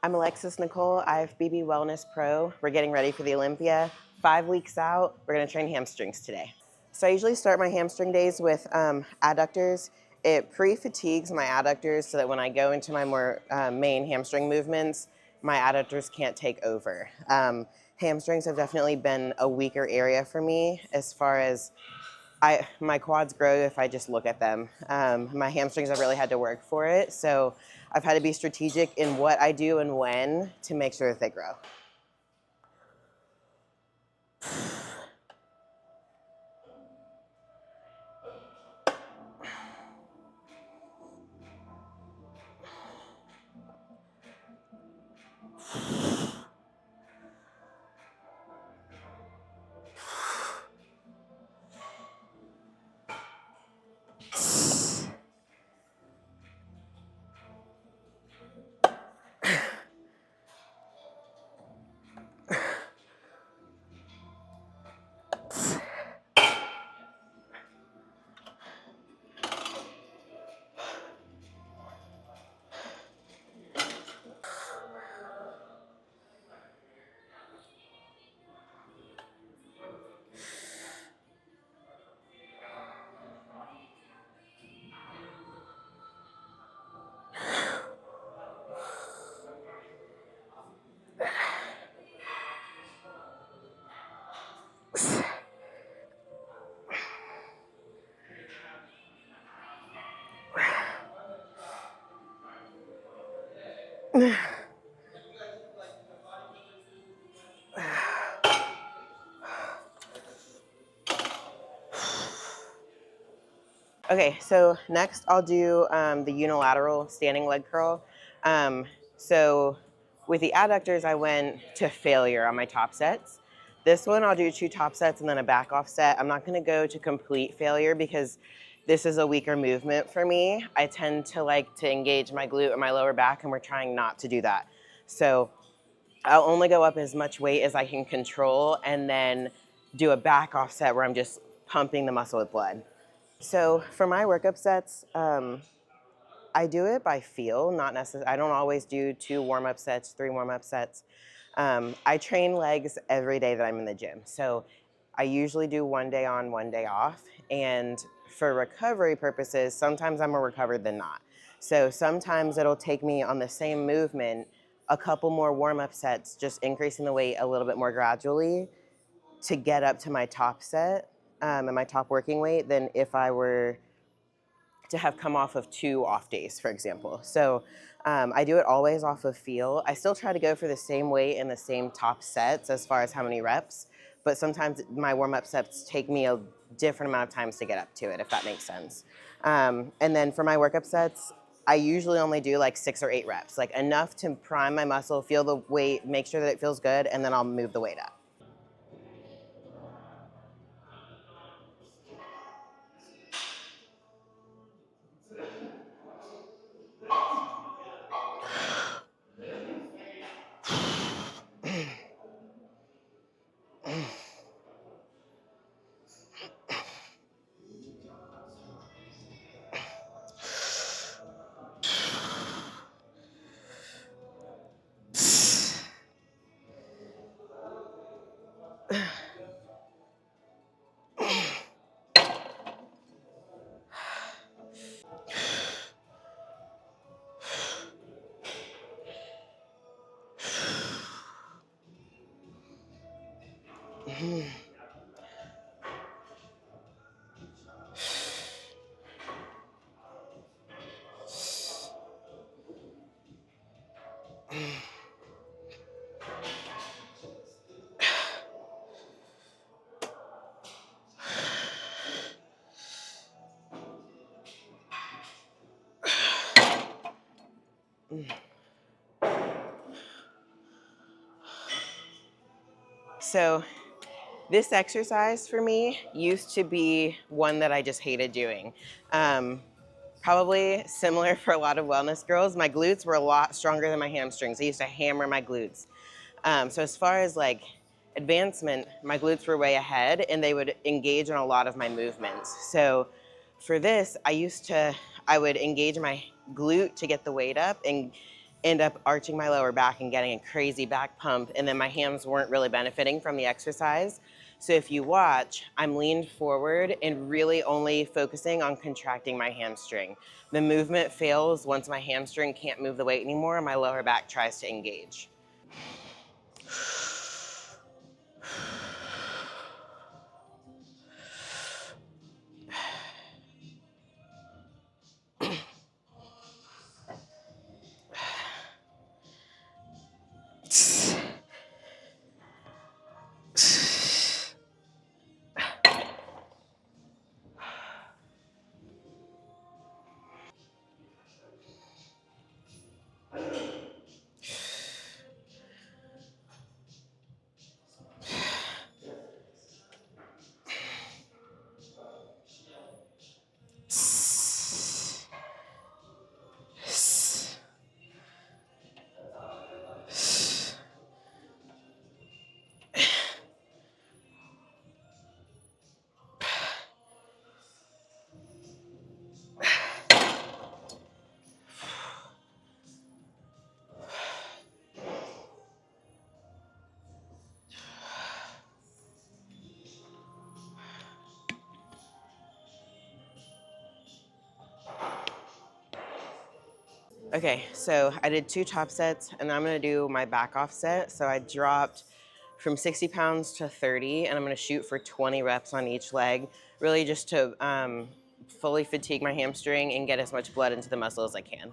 I'm Alexis Nicole, IFBB Wellness Pro. We're getting ready for the Olympia. 5 weeks out, we're gonna train hamstrings today. So I usually start my hamstring days with adductors. It pre-fatigues my adductors so that when I go into my more main hamstring movements, my adductors can't take over. Hamstrings have definitely been a weaker area for me as far as my quads grow if I just look at them. My hamstrings, I've really had to work for it. So I've had to be strategic in what I do and when to make sure that they grow. Okay, so next I'll do the unilateral standing leg curl. So with the adductors, I went to failure on my top sets. This one I'll do 2 top sets and then a back off set. I'm not gonna go to complete failure because this is a weaker movement for me. I tend to like to engage my glute and my lower back, and we're trying not to do that. So I'll only go up as much weight as I can control and then do a back off set where I'm just pumping the muscle with blood. So for my workup sets, I do it by feel, not necessarily. I don't always do 2 warm-up sets, 3 warm-up sets. I train legs every day that I'm in the gym. So I usually do 1 day on, 1 day off. And for recovery purposes, sometimes I'm more recovered than not. So sometimes it'll take me on the same movement a couple more warm-up sets, just increasing the weight a little bit more gradually to get up to my top set and my top working weight than if I were to have come off of 2 off days, for example. So I do it always off of feel. I still try to go for the same weight and the same top sets as far as how many reps, but sometimes my warm-up sets take me a different amount of times to get up to it, if that makes sense. And then for my workup sets, I usually only do like 6 or 8 reps, like enough to prime my muscle, feel the weight, make sure that it feels good, and then I'll move the weight up. So this exercise for me used to be one that I just hated doing. Probably similar for a lot of wellness girls. My glutes were a lot stronger than my hamstrings. I used to hammer my glutes. So as far as like advancement, my glutes were way ahead and they would engage in a lot of my movements. So for this, I would engage my glute to get the weight up and end up arching my lower back and getting a crazy back pump, and then my hams weren't really benefiting from the exercise. So if you watch, I'm leaned forward and really only focusing on contracting my hamstring. The movement fails once my hamstring can't move the weight anymore and my lower back tries to engage. Okay, so I did 2 top sets, and I'm gonna do my back off set. So I dropped from 60 pounds to 30, and I'm gonna shoot for 20 reps on each leg, really just to fully fatigue my hamstring and get as much blood into the muscle as I can.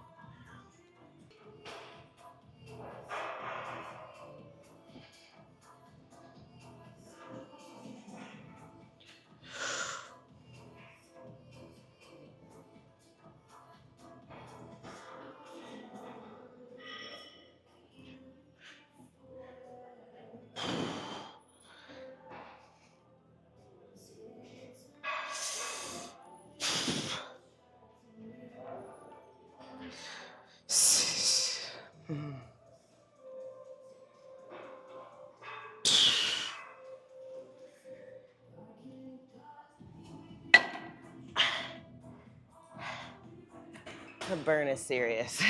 The burn is serious.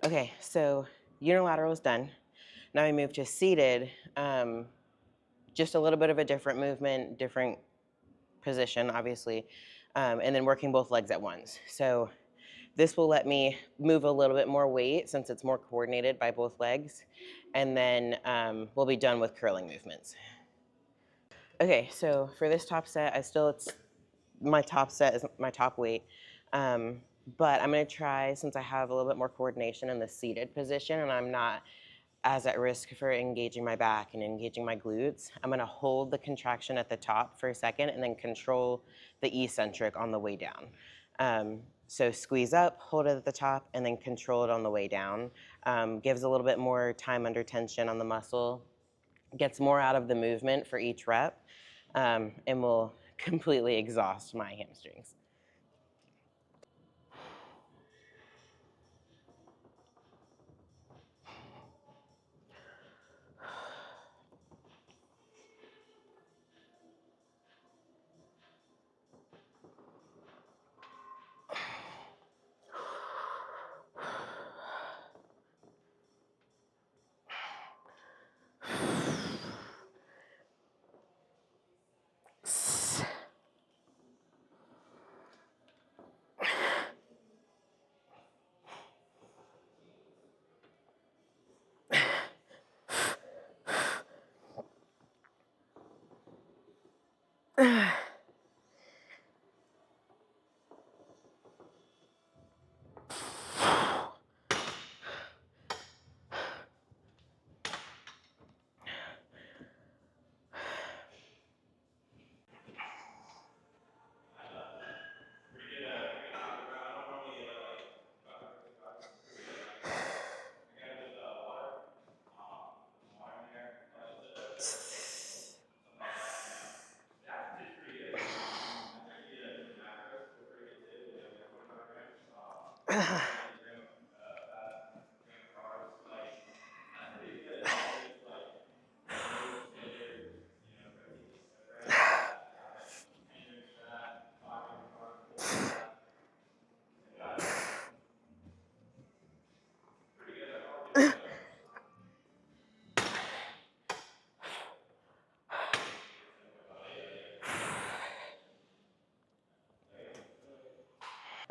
Okay, so unilateral is done. Now we move to seated. Just a little bit of a different movement, different position, obviously, and then working both legs at once. So this will let me move a little bit more weight since it's more coordinated by both legs, and then we'll be done with curling movements. Okay, so for this top set, it's my top set is my top weight, but I'm gonna try, since I have a little bit more coordination in the seated position and I'm not as at risk for engaging my back and engaging my glutes, I'm gonna hold the contraction at the top for a second and then control the eccentric on the way down. So squeeze up, hold it at the top, and then control it on the way down. Gives a little bit more time under tension on the muscle, gets more out of the movement for each rep, and will completely exhaust my hamstrings.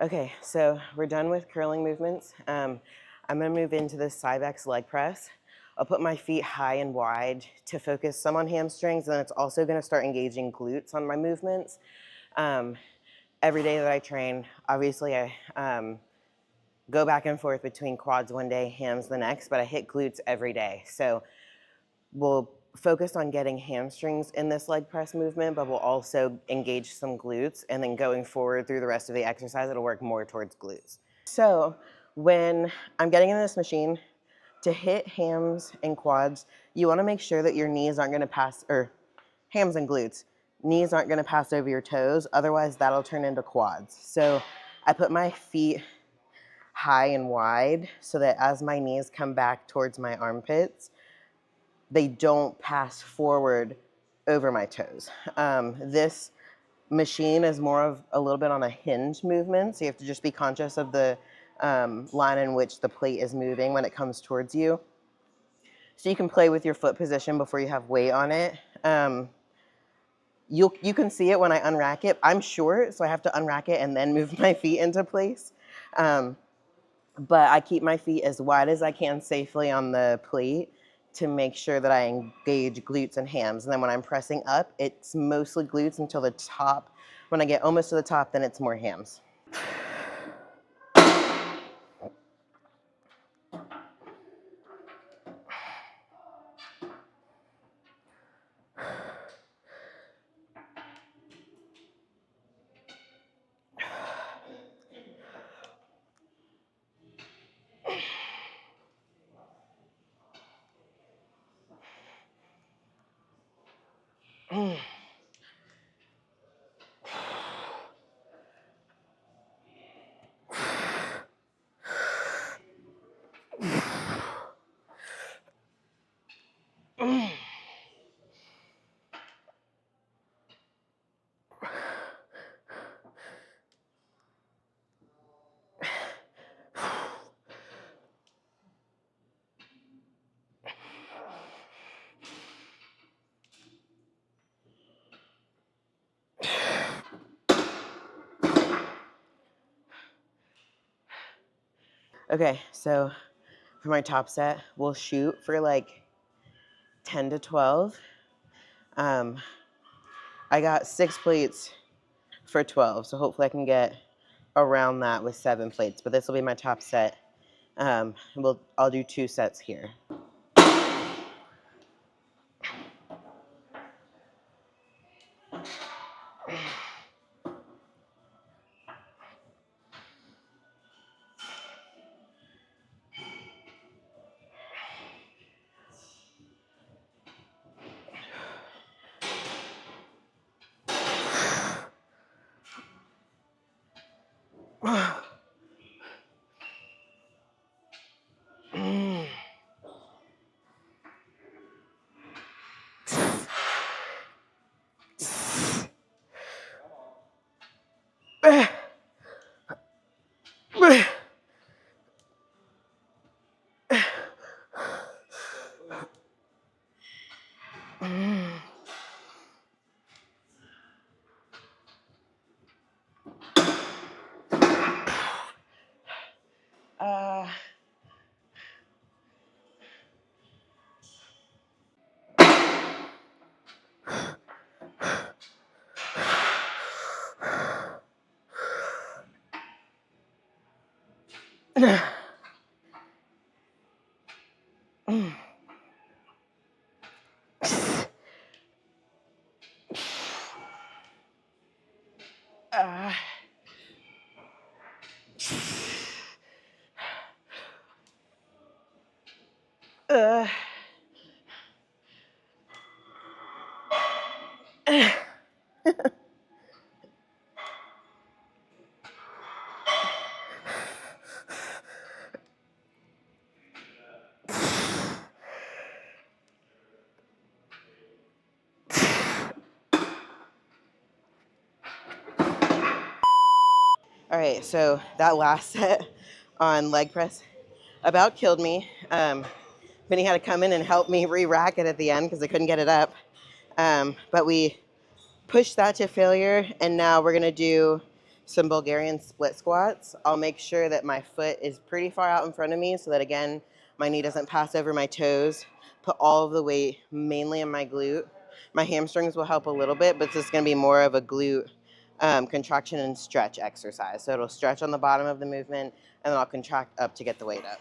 Okay, so we're done with curling movements. I'm gonna move into the Cybex leg press. I'll put my feet high and wide to focus some on hamstrings, and then it's also gonna start engaging glutes on my movements. Every day that I train, obviously I go back and forth between quads one day, hams the next, but I hit glutes every day. So we'll focus on getting hamstrings in this leg press movement, but we'll also engage some glutes, and then going forward through the rest of the exercise, it'll work more towards glutes. So when I'm getting in this machine, to hit hams and quads, you wanna make sure that your knees aren't gonna pass, or hams and glutes, knees aren't gonna pass over your toes, otherwise that'll turn into quads. So I put my feet high and wide so that as my knees come back towards my armpits, they don't pass forward over my toes. This machine is more of a little bit on a hinge movement, so you have to just be conscious of the line in which the plate is moving when it comes towards you. So you can play with your foot position before you have weight on it. You can see it when I unrack it. I'm short, so I have to unrack it and then move my feet into place. But I keep my feet as wide as I can safely on the plate to make sure that I engage glutes and hams. And then when I'm pressing up, it's mostly glutes until the top. When I get almost to the top, then it's more hams. Okay, so for my top set, we'll shoot for like 10 to 12. I got 6 plates for 12, so hopefully I can get around that with 7 plates, but this will be my top set. I'll do 2 sets here. All right, so that last set on leg press about killed me. Vinny had to come in and help me re-rack it at the end because I couldn't get it up. But we pushed that to failure, and now we're gonna do some Bulgarian split squats. I'll make sure that my foot is pretty far out in front of me so that, again, my knee doesn't pass over my toes. Put all of the weight mainly in my glute. My hamstrings will help a little bit, but this is gonna be more of a glute contraction and stretch exercise. So it'll stretch on the bottom of the movement, and then I'll contract up to get the weight up.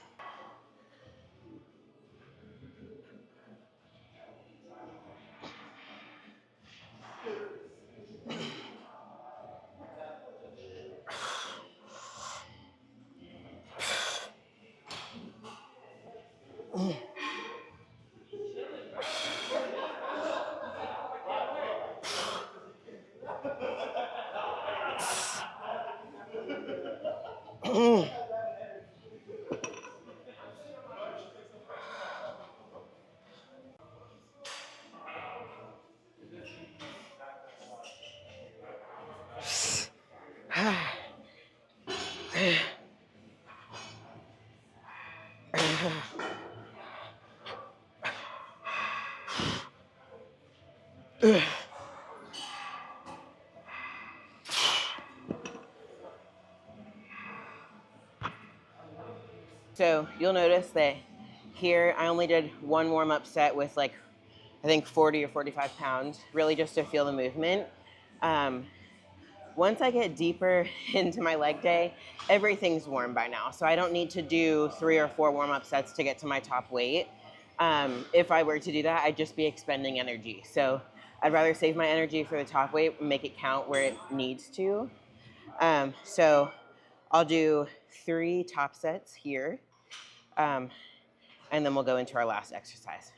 So you'll notice that here I only did one warm-up set with like, I think 40 or 45 pounds, really just to feel the movement. Once I get deeper into my leg day, everything's warm by now. So I don't need to do 3 or 4 warm-up sets to get to my top weight. If I were to do that, I'd just be expending energy. So I'd rather save my energy for the top weight and make it count where it needs to. So I'll do 3 top sets here, and then we'll go into our last exercise.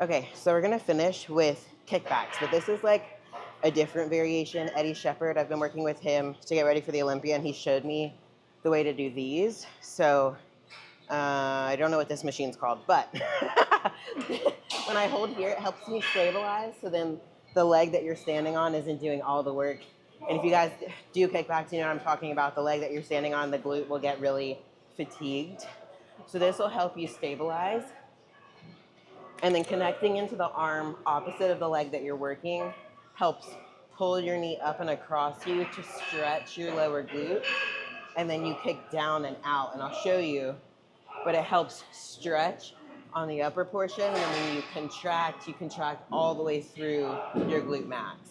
Okay, so we're gonna finish with kickbacks, but this is like a different variation. Eddie Shepard, I've been working with him to get ready for the Olympia, and he showed me the way to do these. So I don't know what this machine's called, but when I hold here, it helps me stabilize. So then the leg that you're standing on isn't doing all the work. And if you guys do kickbacks, you know what I'm talking about. The leg that you're standing on, the glute will get really fatigued. So this will help you stabilize. And then connecting into the arm opposite of the leg that you're working helps pull your knee up and across you to stretch your lower glute. And then you kick down and out. And I'll show you, but it helps stretch on the upper portion. And then when you contract all the way through your glute-max.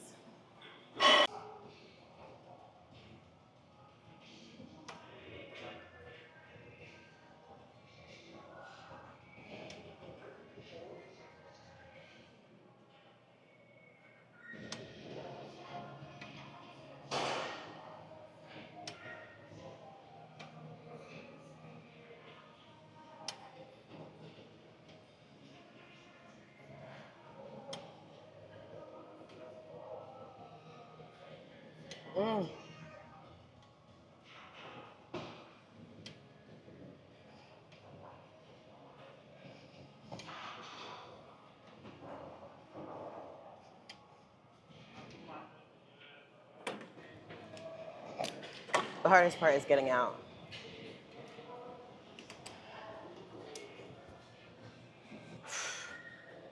The hardest part is getting out.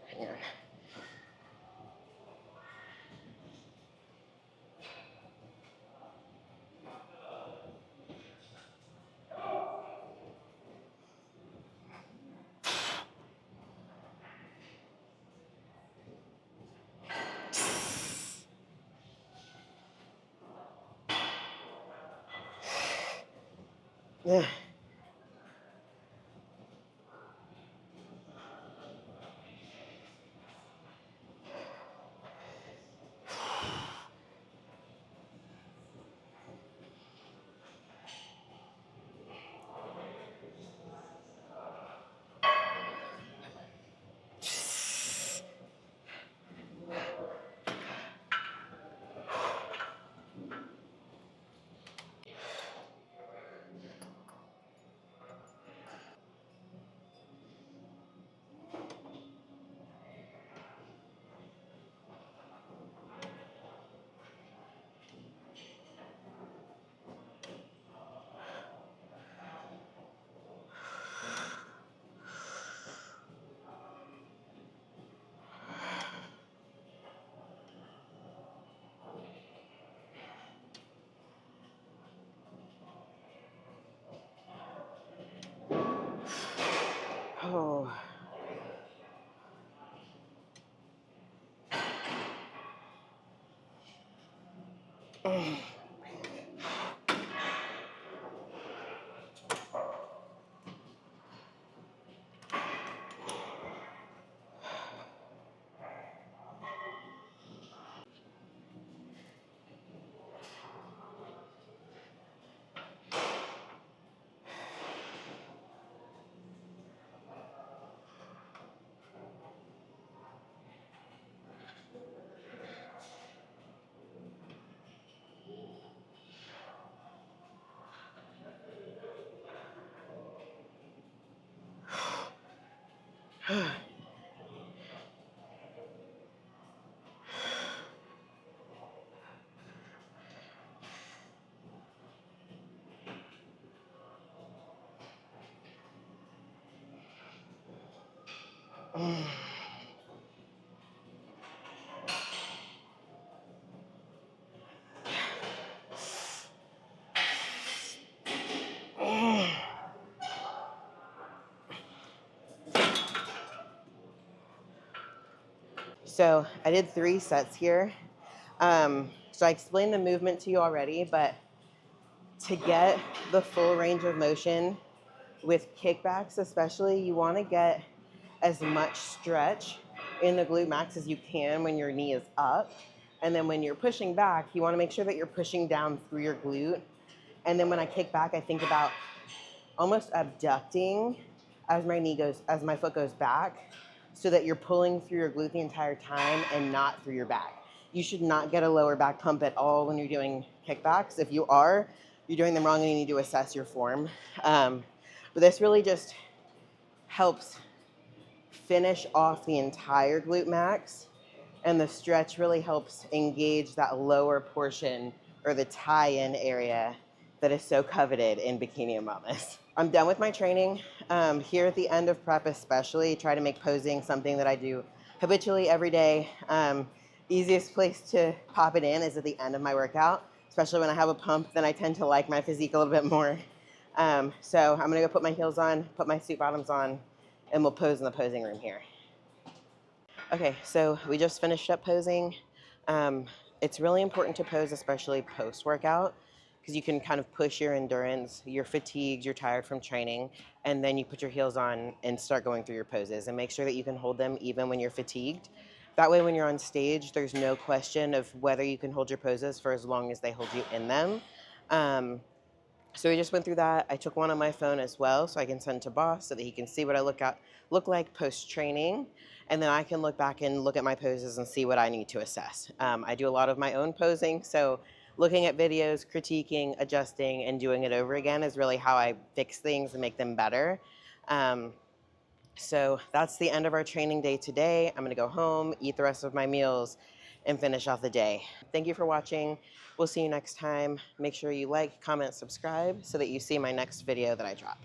Hang on. Yeah. Oh. So I did 3 sets here. So I explained the movement to you already, but to get the full range of motion with kickbacks especially, you want to get as much stretch in the glute max as you can when your knee is up. And then when you're pushing back, you want to make sure that you're pushing down through your glute. And then when I kick back, I think about almost abducting as my foot goes back, so that you're pulling through your glute the entire time and not through your back. You should not get a lower back pump at all when you're doing kickbacks. If you are, you're doing them wrong and you need to assess your form. But this really just helps finish off the entire glute max, and the stretch really helps engage that lower portion or the tie-in area that is so coveted in bikini and wellness. I'm done with my training. Here at the end of prep especially, try to make posing something that I do habitually every day. Easiest place to pop it in is at the end of my workout, especially when I have a pump, then I tend to like my physique a little bit more. So I'm gonna go put my heels on, put my suit bottoms on, and we'll pose in the posing room here. Okay, so we just finished up posing. It's really important to pose, especially post-workout, because you can kind of push your endurance. You're fatigued, you're tired from training, and then you put your heels on and start going through your poses, and make sure that you can hold them even when you're fatigued. That way when you're on stage, there's no question of whether you can hold your poses for as long as they hold you in them. So we just went through that. I took one on my phone as well, so I can send to boss so that he can see what I look like post-training, and then I can look back and look at my poses and see what I need to assess. I do a lot of my own posing, so looking at videos, critiquing, adjusting, and doing it over again is really how I fix things and make them better. So that's the end of our training day today. I'm gonna go home, eat the rest of my meals, and finish off the day. Thank you for watching. We'll see you next time. Make sure you like, comment, subscribe so that you see my next video that I drop.